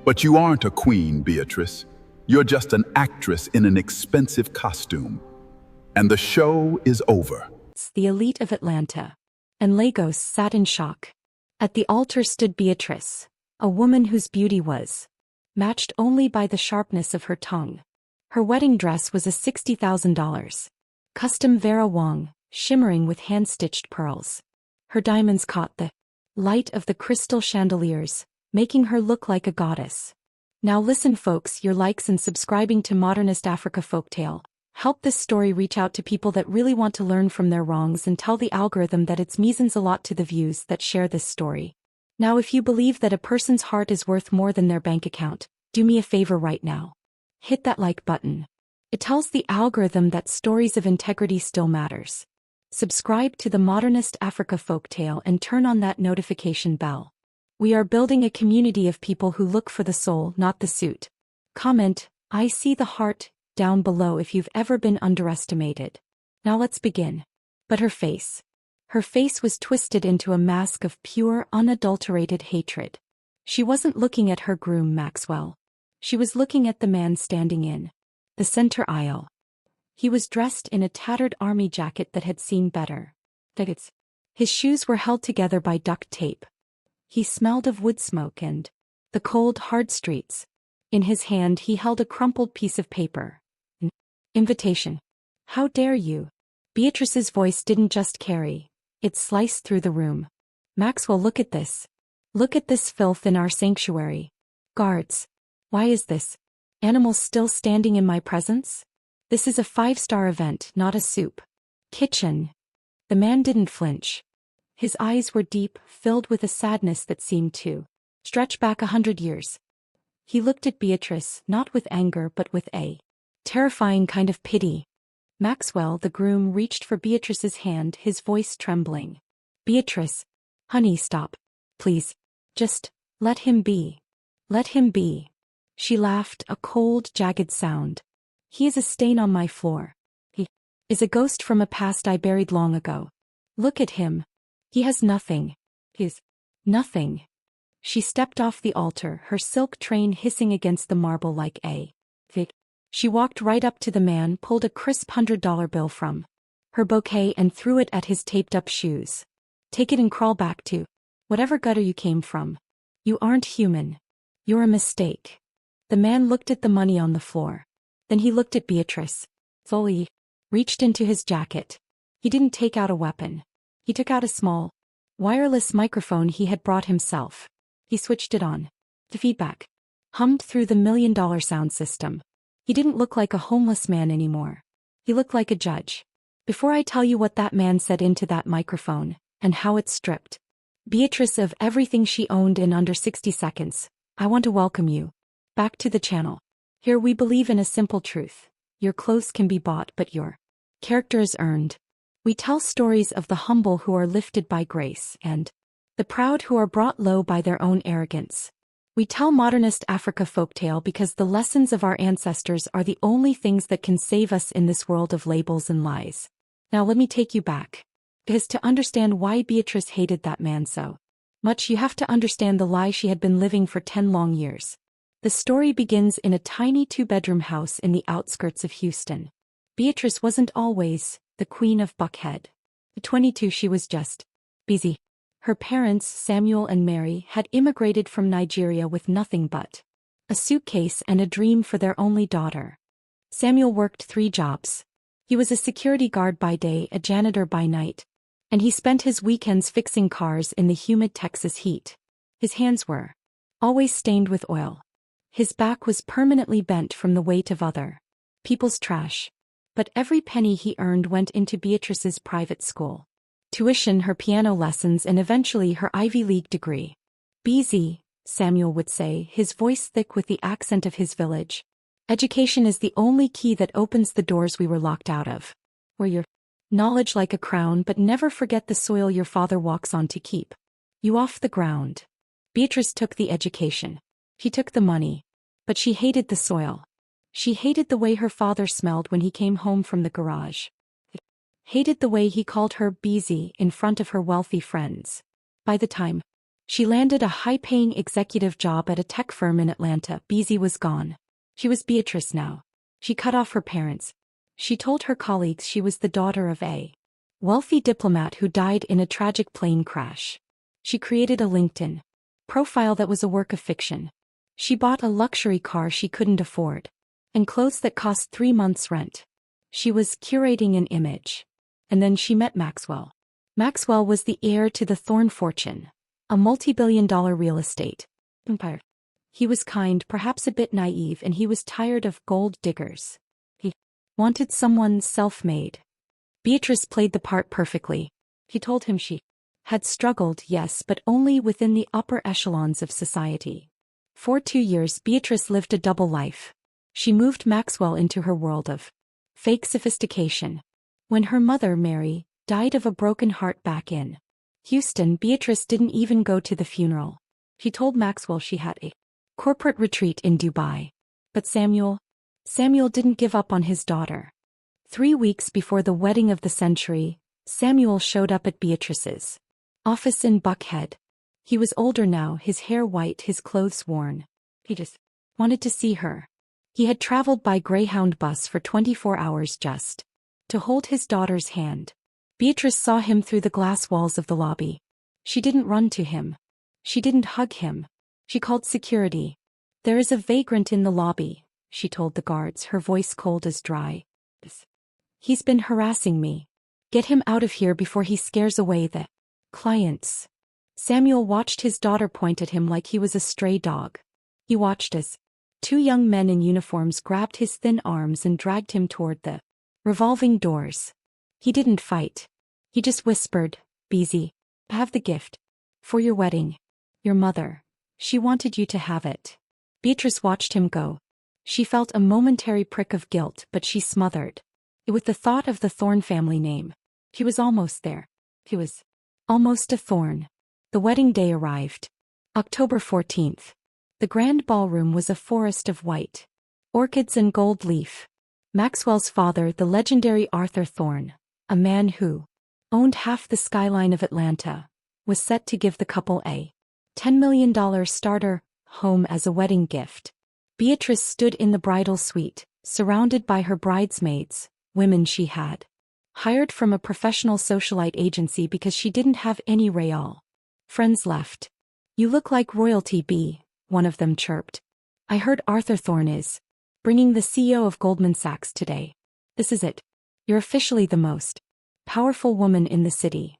But you aren't a queen, Beatrice. You're just an actress in an expensive costume. And the show is over. The elite of Atlanta and Lagos sat in shock. At the altar stood Beatrice, a woman whose beauty was matched only by the sharpness of her tongue. Her wedding dress was a $60,000 custom Vera Wang, shimmering with hand-stitched pearls. Her diamonds caught the light of the crystal chandeliers, making her look like a goddess. Now listen folks, your likes and subscribing to Modernist Africa Folktale help this story reach out to people that really want to learn from their wrongs and tell the algorithm that it means a lot to the views that share this story. Now if you believe that a person's heart is worth more than their bank account, do me a favor right now. Hit that like button. It tells the algorithm that stories of integrity still matters. Subscribe to the Modernist Africa Folktale and turn on that notification bell. We are building a community of people who look for the soul, not the suit. Comment, I see the heart, down below if you've ever been underestimated. Now let's begin. But her face. Her face was twisted into a mask of pure, unadulterated hatred. She wasn't looking at her groom Maxwell. She was looking at the man standing in the center aisle. He was dressed in a tattered army jacket that had seen better. His shoes were held together by duct tape. He smelled of wood smoke and the cold, hard streets. In his hand he held a crumpled piece of paper. An invitation. How dare you? Beatrice's voice didn't just carry. It sliced through the room. Maxwell, look at this. Look at this filth in our sanctuary. Guards. Why is this? Animals still standing in my presence? This is a 5-star event, not a soup kitchen. The man didn't flinch. His eyes were deep, filled with a sadness that seemed to stretch back 100 years. He looked at Beatrice, not with anger but with a terrifying kind of pity. Maxwell, the groom, reached for Beatrice's hand, his voice trembling. Beatrice. Honey, stop. Please. Just let him be. Let him be. She laughed, a cold, jagged sound. He is a stain on my floor. He is a ghost from a past I buried long ago. Look at him. He has nothing. He's nothing. She stepped off the altar, her silk train hissing against the marble like a fig. She walked right up to the man, pulled a crisp $100 bill from her bouquet and threw it at his taped-up shoes. Take it and crawl back to whatever gutter you came from. You aren't human. You're a mistake. The man looked at the money on the floor. Then he looked at Beatrice. Fully reached into his jacket. He didn't take out a weapon. He took out a small, wireless microphone he had brought himself. He switched it on. The feedback hummed through the $1 million sound system. He didn't look like a homeless man anymore. He looked like a judge. Before I tell you what that man said into that microphone, and how it stripped Beatrice of everything she owned in under 60 seconds, I want to welcome you back to the channel. Here we believe in a simple truth. Your clothes can be bought, but your character is earned. We tell stories of the humble who are lifted by grace and the proud who are brought low by their own arrogance. We tell Modernist Africa Folktale because the lessons of our ancestors are the only things that can save us in this world of labels and lies. Now let me take you back. Because to understand why Beatrice hated that man so much, you have to understand the lie she had been living for 10 long years. The story begins in a tiny 2-bedroom house in the outskirts of Houston. Beatrice wasn't always the queen of Buckhead. At 22 she was just busy. Her parents, Samuel and Mary, had immigrated from Nigeria with nothing but a suitcase and a dream for their only daughter. Samuel worked 3 jobs. He was a security guard by day, a janitor by night, and he spent his weekends fixing cars in the humid Texas heat. His hands were always stained with oil. His back was permanently bent from the weight of other people's trash. But every penny he earned went into Beatrice's private school tuition, her piano lessons, and eventually her Ivy League degree. "BZ," Samuel would say, his voice thick with the accent of his village. "Education is the only key that opens the doors we were locked out of. Wear your knowledge like a crown, but never forget the soil your father walks on to keep you off the ground." Beatrice took the education. She took the money. But she hated the soil. She hated the way her father smelled when he came home from the garage. Hated the way he called her "BZ" in front of her wealthy friends. By the time She landed a high-paying executive job at a tech firm in Atlanta. Beezy was gone. She was Beatrice now. She cut off her parents. She told her colleagues she was the daughter of a wealthy diplomat who died in a tragic plane crash. She created a LinkedIn profile that was a work of fiction. She bought a luxury car she couldn't afford, and clothes that cost 3 months' rent. She was curating an image. And then she met Maxwell. Maxwell was the heir to the Thorne fortune, a multi-billion-dollar real estate empire. He was kind, perhaps a bit naive, and he was tired of gold diggers. He wanted someone self-made. Beatrice played the part perfectly. He told him she had struggled, yes, but only within the upper echelons of society. For 2 years, Beatrice lived a double life. She moved Maxwell into her world of fake sophistication. When her mother, Mary, died of a broken heart back in Houston, Beatrice didn't even go to the funeral. She told Maxwell she had a corporate retreat in Dubai. But Samuel didn't give up on his daughter. 3 weeks before the wedding of the century, Samuel showed up at Beatrice's office in Buckhead. He was older now, his hair white, his clothes worn. He just wanted to see her. He had traveled by Greyhound bus for 24 hours just to hold his daughter's hand. Beatrice saw him through the glass walls of the lobby. She didn't run to him. She didn't hug him. She called security. "There is a vagrant in the lobby," she told the guards, her voice cold as dry. "He's been harassing me. Get him out of here before he scares away the clients." Samuel watched his daughter point at him like he was a stray dog. He watched as 2 young men in uniforms grabbed his thin arms and dragged him toward the revolving doors. He didn't fight. He just whispered, "Beezy, have the gift for your wedding. Your mother. She wanted you to have it." Beatrice watched him go. She felt a momentary prick of guilt, but she smothered it with the thought of the Thorne family name. He was almost there. He was almost a Thorne. The wedding day arrived. October 14th. The grand ballroom was a forest of white orchids and gold leaf. Maxwell's father, the legendary Arthur Thorne, a man who owned half the skyline of Atlanta, was set to give the couple a $10 million starter home as a wedding gift. Beatrice stood in the bridal suite, surrounded by her bridesmaids, women she had hired from a professional socialite agency because she didn't have any real friends left. "You look like royalty, B," one of them chirped. "I heard Arthur Thorne is bringing the CEO of Goldman Sachs today. This is it. You're officially the most powerful woman in the city."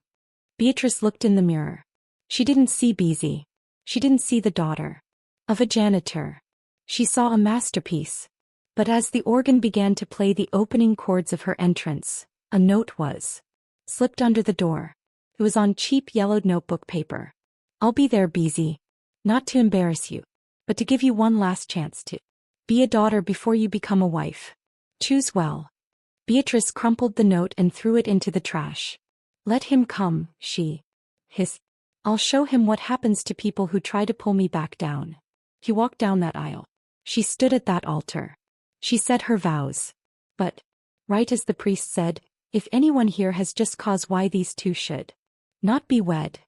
Beatrice looked in the mirror. She didn't see Beezy. She didn't see the daughter of a janitor. She saw a masterpiece. But as the organ began to play the opening chords of her entrance, a note was slipped under the door. It was on cheap yellowed notebook paper. "I'll be there, Beezy. Not to embarrass you, but to give you one last chance to be a daughter before you become a wife. Choose well." Beatrice crumpled the note and threw it into the trash. "Let him come," she hissed. "I'll show him what happens to people who try to pull me back down." He walked down that aisle. She stood at that altar. She said her vows. But, right as the priest said, "If anyone here has just cause why these two should not be wed."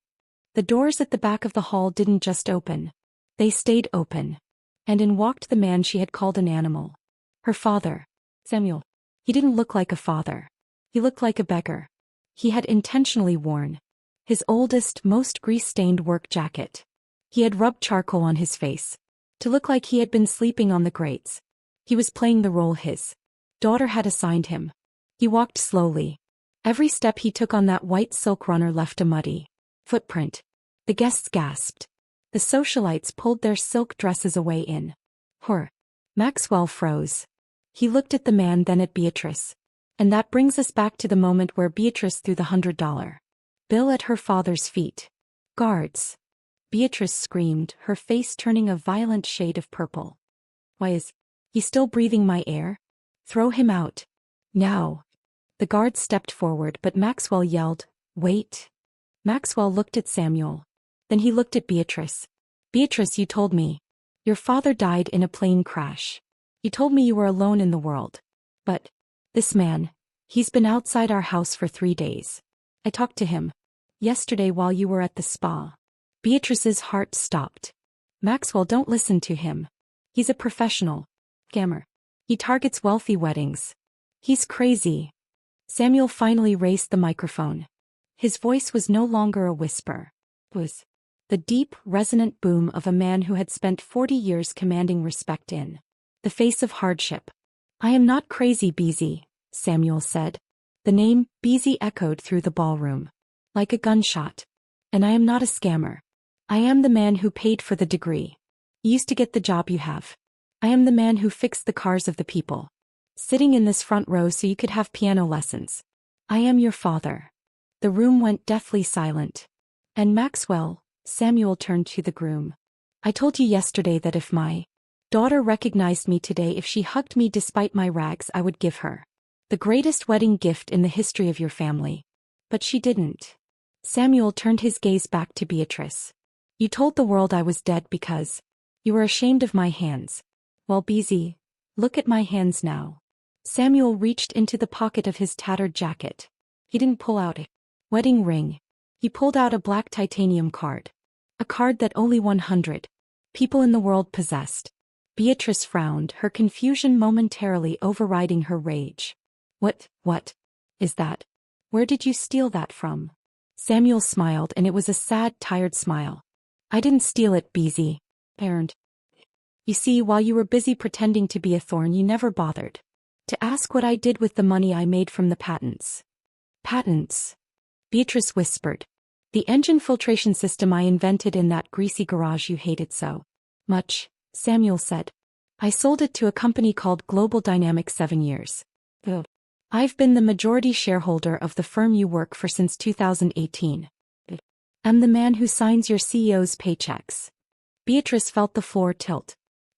The doors at the back of the hall didn't just open. They stayed open. And in walked the man she had called an animal. Her father, Samuel. He didn't look like a father. He looked like a beggar. He had intentionally worn his oldest, most grease-stained work jacket. He had rubbed charcoal on his face to look like he had been sleeping on the grates. He was playing the role his daughter had assigned him. He walked slowly. Every step he took on that white silk runner left a muddy footprint. The guests gasped. The socialites pulled their silk dresses away in horror. Maxwell froze. He looked at the man, then at Beatrice. And that brings us back to the moment where Beatrice threw the $100 bill at her father's feet. "Guards!" Beatrice screamed, her face turning a violent shade of purple. "Why is he still breathing my air? Throw him out. Now." The guards stepped forward, but Maxwell yelled, "Wait." Maxwell looked at Samuel. Then he looked at Beatrice. "Beatrice, you told me your father died in a plane crash. You told me you were alone in the world. But this man, he's been outside our house for 3 days. I talked to him yesterday while you were at the spa." Beatrice's heart stopped. Maxwell, don't listen to him. He's a professional scammer. He targets wealthy weddings. He's crazy. Samuel finally raised the microphone. His voice was no longer a whisper. It was the deep, resonant boom of a man who had spent 40 years commanding respect in the face of hardship. I am not crazy, Beezy, Samuel said. The name Beezy echoed through the ballroom like a gunshot. And I am not a scammer. I am the man who paid for the degree. You used to get the job you have. I am the man who fixed the cars of the people, sitting in this front row so you could have piano lessons. I am your father. The room went deathly silent. And Maxwell, Samuel turned to the groom. I told you yesterday that if my daughter recognized me today, if she hugged me despite my rags, I would give her the greatest wedding gift in the history of your family. But she didn't. Samuel turned his gaze back to Beatrice. You told the world I was dead because you were ashamed of my hands. Well, Beezy, look at my hands now. Samuel reached into the pocket of his tattered jacket. He didn't pull out a wedding ring. He pulled out a black titanium card. A card that only 100 people in the world possessed. Beatrice frowned, her confusion momentarily overriding her rage. What is that? Where did you steal that from? Samuel smiled, and it was a sad, tired smile. I didn't steal it, Beezy. Earned. You see, while you were busy pretending to be a thorn, you never bothered to ask what I did with the money I made from the patents. Patents? Beatrice whispered. The engine filtration system I invented in that greasy garage you hated so much, Samuel said. I sold it to a company called Global Dynamics 7 years ago. I've been the majority shareholder of the firm you work for since 2018. I'm the man who signs your CEO's paychecks. Beatrice felt the floor tilt.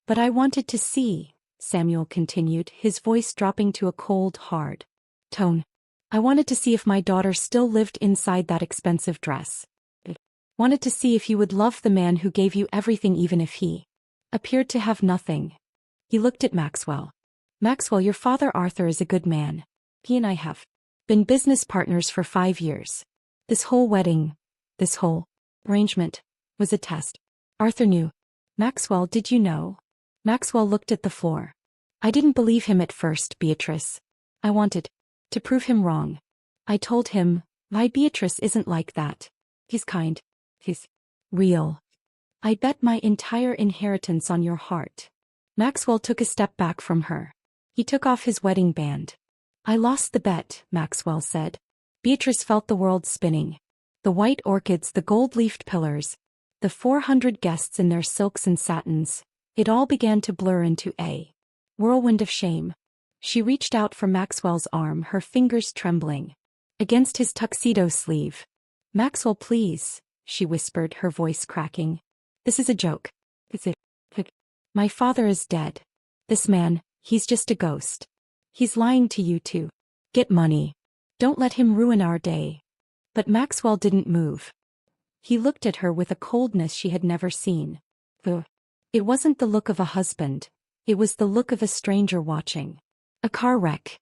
But I wanted to see, Samuel continued, his voice dropping to a cold, hard tone. I wanted to see if my daughter still lived inside that expensive dress. Wanted to see if you would love the man who gave you everything even if he appeared to have nothing. He looked at Maxwell. Maxwell, your father Arthur is a good man. He and I have been business partners for 5 years. This whole wedding, this whole arrangement, was a test. Arthur knew. Maxwell, did you know? Maxwell looked at the floor. I didn't believe him at first, Beatrice. I wanted to prove him wrong. I told him, my Beatrice isn't like that. He's kind. He's real. I bet my entire inheritance on your heart. Maxwell took a step back from her. He took off his wedding band. I lost the bet, Maxwell said. Beatrice felt the world spinning. The white orchids, the gold-leafed pillars, the 400 guests in their silks and satins, it all began to blur into a whirlwind of shame. She reached out for Maxwell's arm, her fingers trembling against his tuxedo sleeve. Maxwell, please, she whispered, her voice cracking. This is a joke. It's a My father is dead. This man, he's just a ghost. He's lying to you to get money. Don't let him ruin our day. But Maxwell didn't move. He looked at her with a coldness she had never seen. It wasn't the look of a husband. It was the look of a stranger watching a car wreck.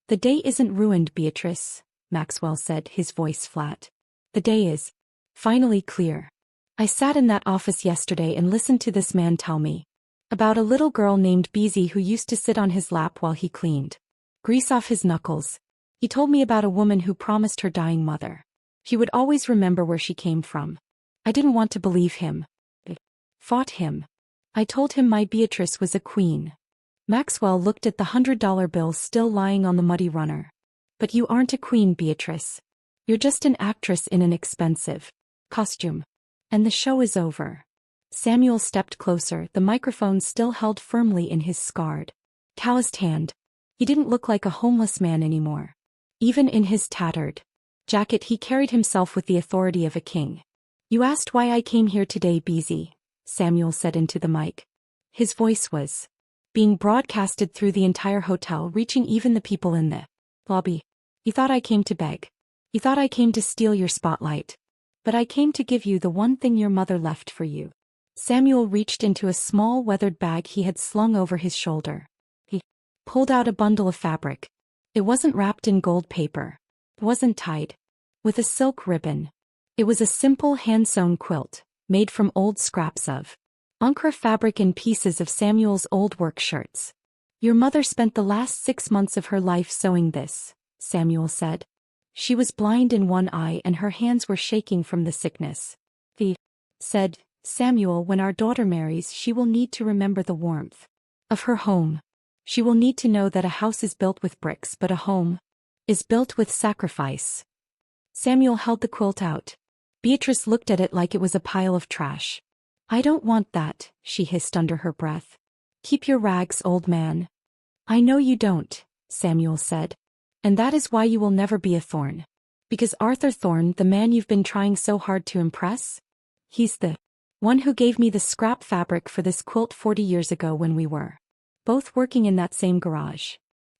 The day isn't ruined, Beatrice, Maxwell said, his voice flat. The day is finally clear. I sat in that office yesterday and listened to this man tell me about a little girl named Beezy who used to sit on his lap while he cleaned grease off his knuckles. He told me about a woman who promised her dying mother she would always remember where she came from. I didn't want to believe him. I fought him. I told him my Beatrice was a queen. Maxwell looked at the $100 bill still lying on the muddy runner. But you aren't a queen, Beatrice. You're just an actress in an expensive costume. And the show is over. Samuel stepped closer, the microphone still held firmly in his scarred, calloused hand. He didn't look like a homeless man anymore. Even in his tattered jacket, he carried himself with the authority of a king. You asked why I came here today, Beezy, Samuel said into the mic. His voice was being broadcasted through the entire hotel, reaching even the people in the lobby. You thought I came to beg. You thought I came to steal your spotlight. But I came to give you the one thing your mother left for you. Samuel reached into a small weathered bag he had slung over his shoulder. He pulled out a bundle of fabric. It wasn't wrapped in gold paper. It wasn't tied with a silk ribbon. It was a simple hand-sewn quilt, made from old scraps of Ankara fabric and pieces of Samuel's old work shirts. Your mother spent the last 6 months of her life sewing this, Samuel said. She was blind in one eye and her hands were shaking from the sickness. Said, Samuel, when our daughter marries, she will need to remember the warmth of her home. She will need to know that a house is built with bricks, but a home is built with sacrifice. Samuel held the quilt out. Beatrice looked at it like it was a pile of trash. I don't want that, she hissed under her breath. Keep your rags, old man. I know you don't, Samuel said. And that is why you will never be a Thorn. Because Arthur Thorn, the man you've been trying so hard to impress? He's the one who gave me the scrap fabric for this quilt 40 years ago when we were both working in that same garage.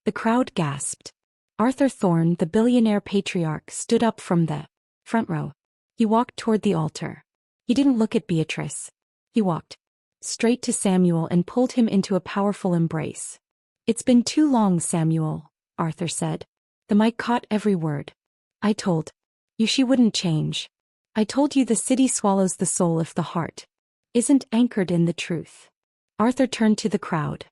The crowd gasped. Arthur Thorn, the billionaire patriarch, stood up from the front row. He walked toward the altar. He didn't look at Beatrice. He walked straight to Samuel and pulled him into a powerful embrace. It's been too long, Samuel, Arthur said. The mic caught every word. I told you she wouldn't change. I told you the city swallows the soul if the heart isn't anchored in the truth. Arthur turned to the crowd.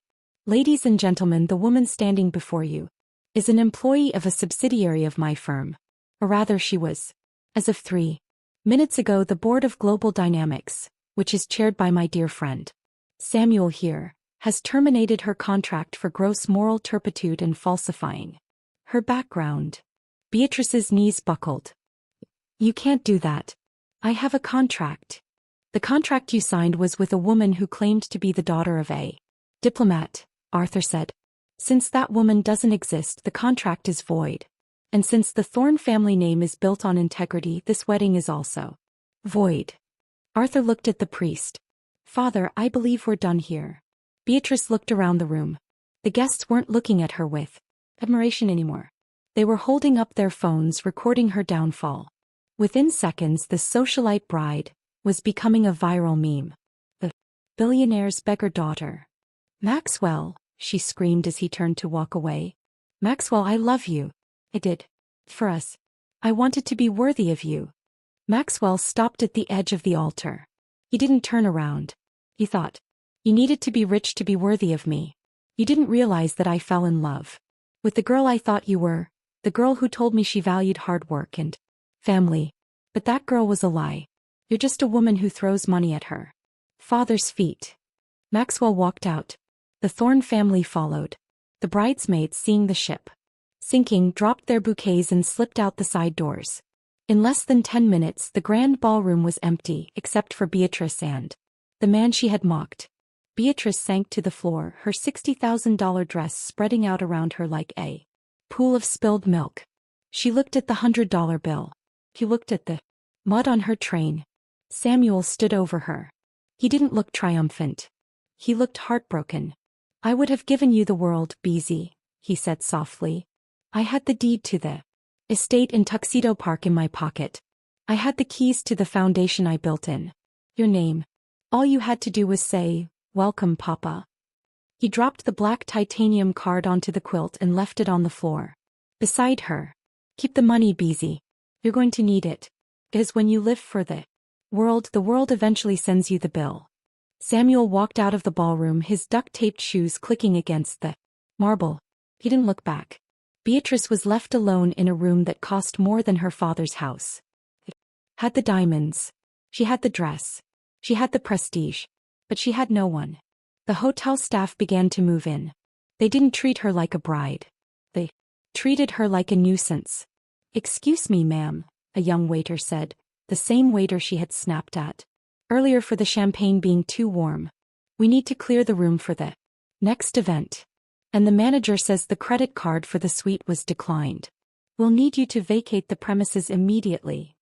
Ladies and gentlemen, the woman standing before you is an employee of a subsidiary of my firm. Or rather, she was. As of 3 minutes ago, the board of Global Dynamics, which is chaired by my dear friend Samuel here, has terminated her contract for gross moral turpitude and falsifying her background. Beatrice's knees buckled. You can't do that. I have a contract. The contract you signed was with a woman who claimed to be the daughter of a diplomat, Arthur said. Since that woman doesn't exist, the contract is void. And since the Thorn family name is built on integrity, this wedding is also void. Arthur looked at the priest. Father, I believe we're done here. Beatrice looked around the room. The guests weren't looking at her with admiration anymore. They were holding up their phones, recording her downfall. Within seconds, the socialite bride was becoming a viral meme. The billionaire's beggar daughter. Maxwell, she screamed as he turned to walk away. Maxwell, I love you. I did. For us. I wanted to be worthy of you. Maxwell stopped at the edge of the altar. He didn't turn around. He thought. You needed to be rich to be worthy of me. You didn't realize that I fell in love with the girl I thought you were, the girl who told me she valued hard work and family. But that girl was a lie. You're just a woman who throws money at her father's feet. Maxwell walked out. The Thorn family followed. The bridesmaids, seeing the ship sinking, dropped their bouquets and slipped out the side doors. In less than 10 minutes, the grand ballroom was empty, except for Beatrice and the man she had mocked. Beatrice sank to the floor, her $60,000 dress spreading out around her like a pool of spilled milk. She looked at the $100 bill. He looked at the mud on her train. Samuel stood over her. He didn't look triumphant. He looked heartbroken. I would have given you the world, Beezy, he said softly. I had the deed to the estate in Tuxedo Park in my pocket. I had the keys to the foundation I built in your name. All you had to do was say, "Welcome, Papa." He dropped the black titanium card onto the quilt and left it on the floor beside her. Keep the money, Beezy. You're going to need it. Because when you live for the world eventually sends you the bill. Samuel walked out of the ballroom, his duct-taped shoes clicking against the marble. He didn't look back. Beatrice was left alone in a room that cost more than her father's house. It had the diamonds. She had the dress. She had the prestige. But she had no one. The hotel staff began to move in. They didn't treat her like a bride. They treated her like a nuisance. "Excuse me, ma'am," a young waiter said, the same waiter she had snapped at earlier for the champagne being too warm. "We need to clear the room for the next event. And the manager says the credit card for the suite was declined. We'll need you to vacate the premises immediately."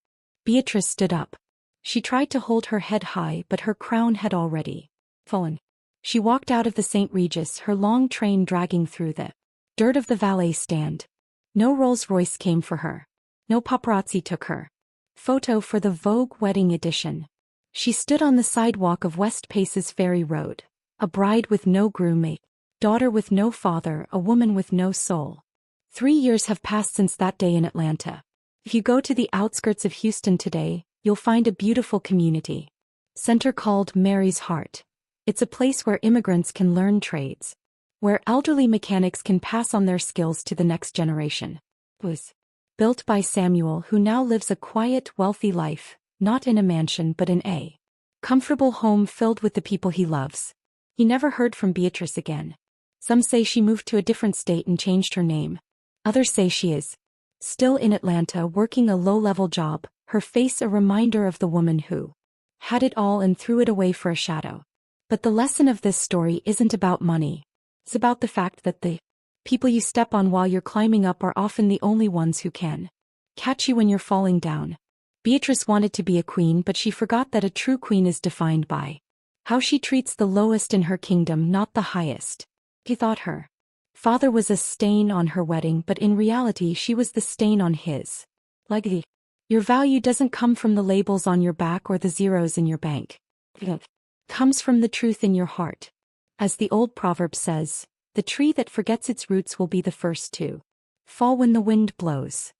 Beatrice stood up. She tried to hold her head high, but her crown had already fallen. She walked out of the St. Regis, her long train dragging through the dirt of the valet stand. No Rolls-Royce came for her. No paparazzi took her photo for the Vogue wedding edition. She stood on the sidewalk of West Pace's Ferry Road, a bride with no groom, a daughter with no father, a woman with no soul. 3 years have passed since that day in Atlanta. If you go to the outskirts of Houston today, you'll find a beautiful community. center called Mary's Heart. It's a place where immigrants can learn trades, where elderly mechanics can pass on their skills to the next generation. It was built by Samuel, who now lives a quiet, wealthy life, not in a mansion but in a comfortable home filled with the people he loves. He never heard from Beatrice again. Some say she moved to a different state and changed her name. Others say she is still in Atlanta working a low-level job, her face a reminder of the woman who had it all and threw it away for a shadow. But the lesson of this story isn't about money. It's about the fact that the people you step on while you're climbing up are often the only ones who can catch you when you're falling down. Beatrice wanted to be a queen, but she forgot that a true queen is defined by how she treats the lowest in her kingdom, not the highest. He thought her father was a stain on her wedding, but in reality she was the stain on his legacy. Your value doesn't come from the labels on your back or the zeros in your bank. It comes from the truth in your heart. As the old proverb says, the tree that forgets its roots will be the first to fall when the wind blows.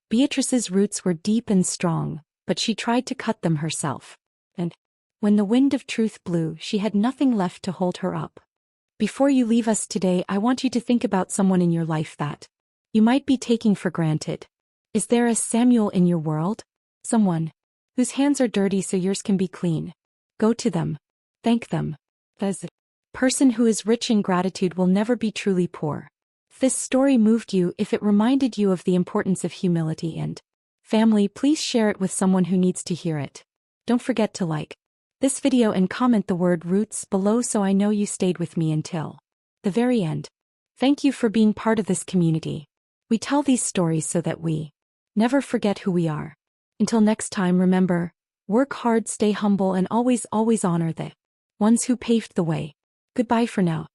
Beatrice's roots were deep and strong, but she tried to cut them herself. And when the wind of truth blew, she had nothing left to hold her up. Before you leave us today, I want you to think about someone in your life that you might be taking for granted. Is there a Samuel in your world? Someone whose hands are dirty so yours can be clean. Go to them. Thank them. As a person who is rich in gratitude will never be truly poor. If this story moved you, if it reminded you of the importance of humility and family, please share it with someone who needs to hear it. Don't forget to like this video and comment the word roots below so I know you stayed with me until the very end. Thank you for being part of this community. We tell these stories so that we never forget who we are. Until next time, remember, work hard, stay humble, and always honor the ones who paved the way. Goodbye for now.